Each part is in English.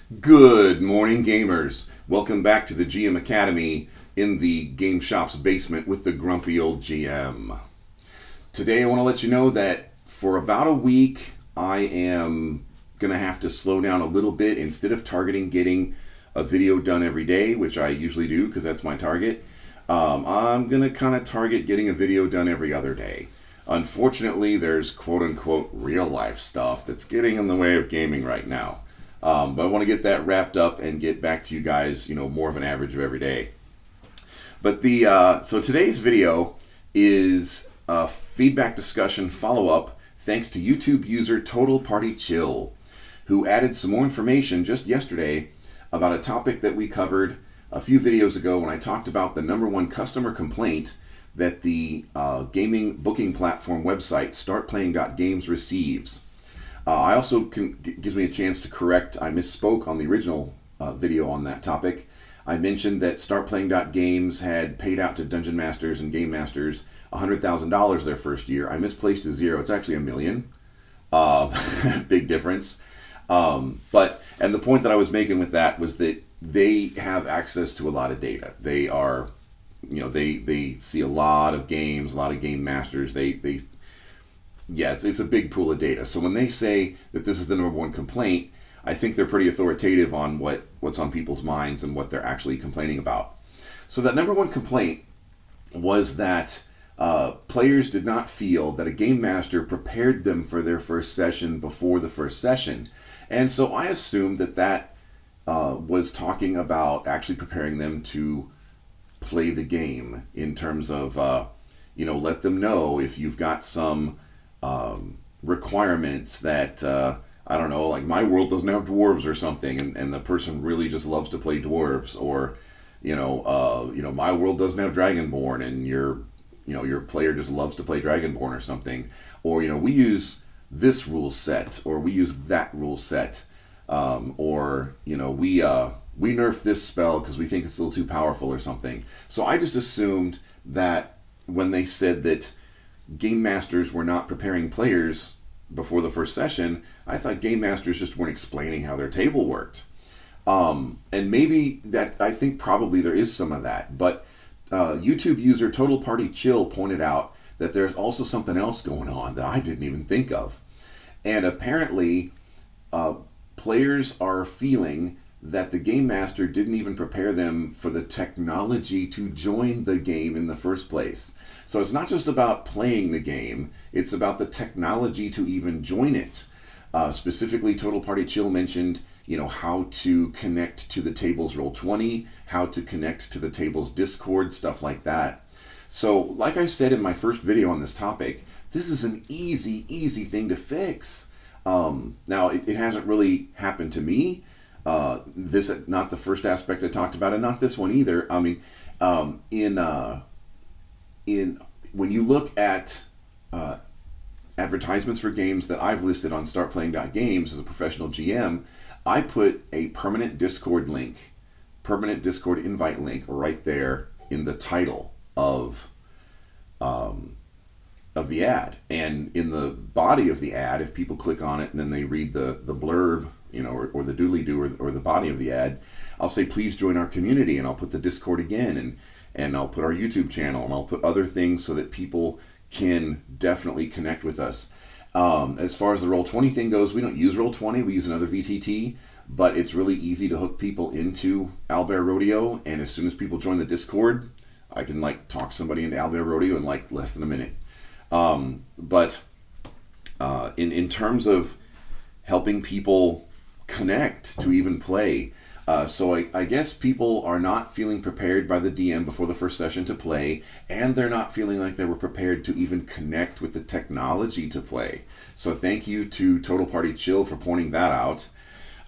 Good morning, gamers. Welcome back to the GM Academy in the Game Shop's basement with the grumpy old GM. Today, I want to let you know that for about a week, I am going to have to slow down a little bit. Instead of targeting getting a video done every day, which I usually do because that's my target, I'm going to kind of target getting a video done every other day. Unfortunately, there's quote-unquote real-life stuff that's getting in the way of gaming right now. But I want to get that wrapped up and get back to you guys, more of an average of every day. But so today's video is a feedback discussion follow-up thanks to YouTube user Total Party Chill, who added some more information just yesterday about a topic that we covered a few videos ago when I talked about the number one customer complaint that the gaming booking platform website StartPlaying.Games receives. I also gives me a chance to correct. I misspoke on the original video on that topic. I mentioned that StartPlaying.Games had paid out to Dungeon Masters and Game Masters $100,000 their first year. I misplaced a zero. It's actually $1 million. Big difference. And the point that I was making with that was that they have access to a lot of data. They are, they see a lot of games, a lot of game masters. It's a big pool of data. So when they say that this is the number one complaint, I think they're pretty authoritative on what's on people's minds and what they're actually complaining about. So that number one complaint was that players did not feel that a game master prepared them for their first session before the first session. And so I assumed that was talking about actually preparing them to play the game in terms of, let them know if you've got some requirements that I don't know, like my world doesn't have dwarves or something, and the person really just loves to play dwarves, or my world doesn't have dragonborn, and your player just loves to play dragonborn or something, or we use this rule set, or we use that rule set, or we nerf this spell because we think it's a little too powerful or something. So I just assumed that when they said that game masters were not preparing players before the first session, I thought game masters just weren't explaining how their table worked. And maybe that, I think probably there is some of that, but YouTube user Total Party Chill pointed out that there's also something else going on that I didn't even think of. And apparently, players are feeling that the game master didn't even prepare them for the technology to join the game in the first place. So it's not just about playing the game, it's about the technology to even join it. Specifically, Total Party Chill mentioned, how to connect to the table's Roll20, how to connect to the table's Discord, stuff like that. So, like I said in my first video on this topic, this is an easy thing to fix. Now, it hasn't really happened to me. This not the first aspect I talked about, and not this one either. I mean, when you look at advertisements for games that I've listed on StartPlaying.Games as a professional GM, I put a permanent Discord invite link right there in the title of the ad, and in the body of the ad, if people click on it and then they read the blurb, or the doodly-doo, or the body of the ad, I'll say, please join our community, and I'll put the Discord again, and I'll put our YouTube channel, and I'll put other things so that people can definitely connect with us. As far as the Roll20 thing goes, we don't use Roll20, we use another VTT, but it's really easy to hook people into Owlbear Rodeo, and as soon as people join the Discord, I can talk somebody into Owlbear Rodeo in less than a minute. But in terms of helping people connect to even play, so I guess people are not feeling prepared by the DM before the first session to play, and they're not feeling like they were prepared to even connect with the technology to play. So thank you to Total Party Chill for pointing that out.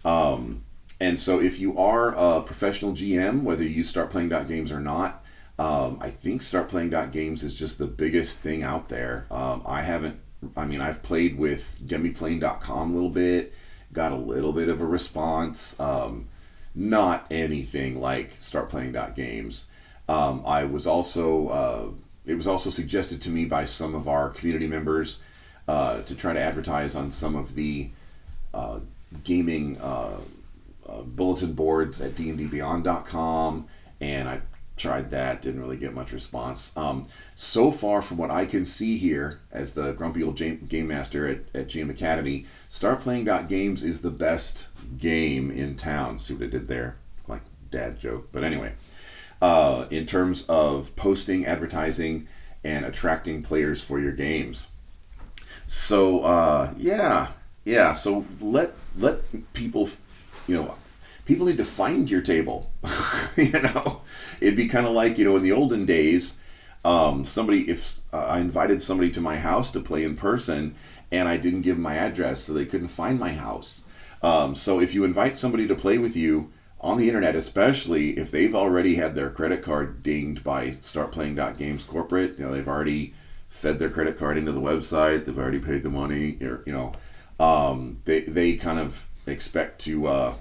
And so if you are a professional GM, whether you use StartPlaying.Games or not, I think StartPlaying.Games is just the biggest thing out there. I've played with Demiplane.com a little bit, got a little bit of a response. Not anything like StartPlaying.Games. It was also suggested to me by some of our community members to try to advertise on some of the gaming bulletin boards at dndbeyond.com, and I tried that, didn't really get much response. So far, from what I can see here, as the grumpy old game master at GM Academy, StartPlaying.games is the best game in town. See what I did there? Like dad joke. But anyway, in terms of posting, advertising, and attracting players for your games. So yeah. So let people, people need to find your table. It'd be kind of like, in the olden days, if I invited somebody to my house to play in person and I didn't give my address, so they couldn't find my house. So if you invite somebody to play with you on the internet, especially if they've already had their credit card dinged by StartPlaying.games corporate, they've already fed their credit card into the website, they've already paid the money, they kind of expect to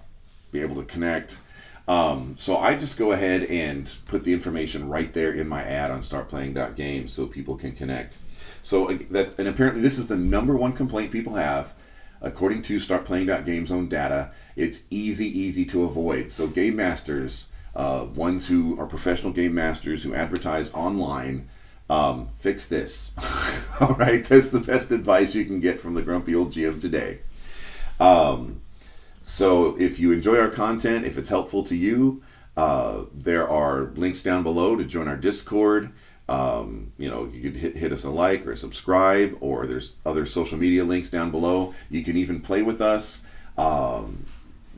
be able to connect. So I just go ahead and put the information right there in my ad on StartPlaying.games so people can connect. And apparently this is the number one complaint people have, according to StartPlaying.games' own data. It's easy to avoid. So game masters, ones who are professional game masters who advertise online, fix this. All right, that's the best advice you can get from the grumpy old GM today. So if you enjoy our content, if it's helpful to you, there are links down below to join our Discord. You could hit us a like or a subscribe, or there's other social media links down below. You can even play with us.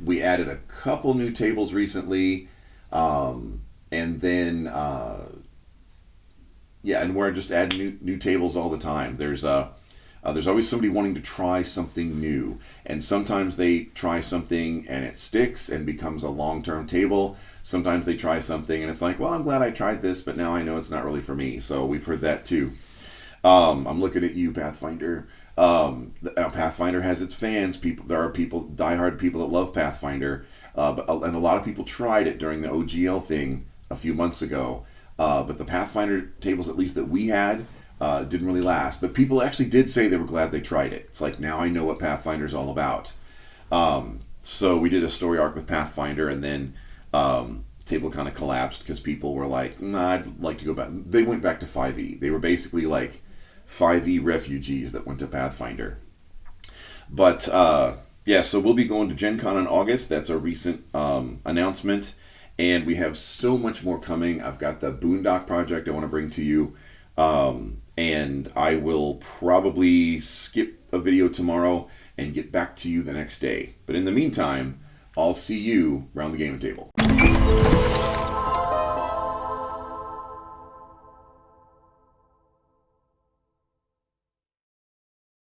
We added a couple new tables recently, and we're just adding new tables all the time. There's always somebody wanting to try something new, and sometimes they try something and it sticks and becomes a long-term table. Sometimes they try something and it's like, well, I'm glad I tried this, but now I know it's not really for me. So we've heard that too. I'm looking at you, Pathfinder. Pathfinder has its fans. There are diehard people that love Pathfinder, and a lot of people tried it during the OGL thing a few months ago. But the Pathfinder tables, at least that we had, didn't really last. But people actually did say they were glad they tried it. It's like, now I know what Pathfinder's all about. So we did a story arc with Pathfinder, and then table kind of collapsed because people were like, nah, I'd like to go back. They went back to 5e. They were basically like 5e refugees that went to Pathfinder. But so we'll be going to Gen Con in August. That's a recent announcement. And we have so much more coming. I've got the Boondock project I want to bring to you. And I will probably skip a video tomorrow and get back to you the next day. But in the meantime, I'll see you around the gaming table.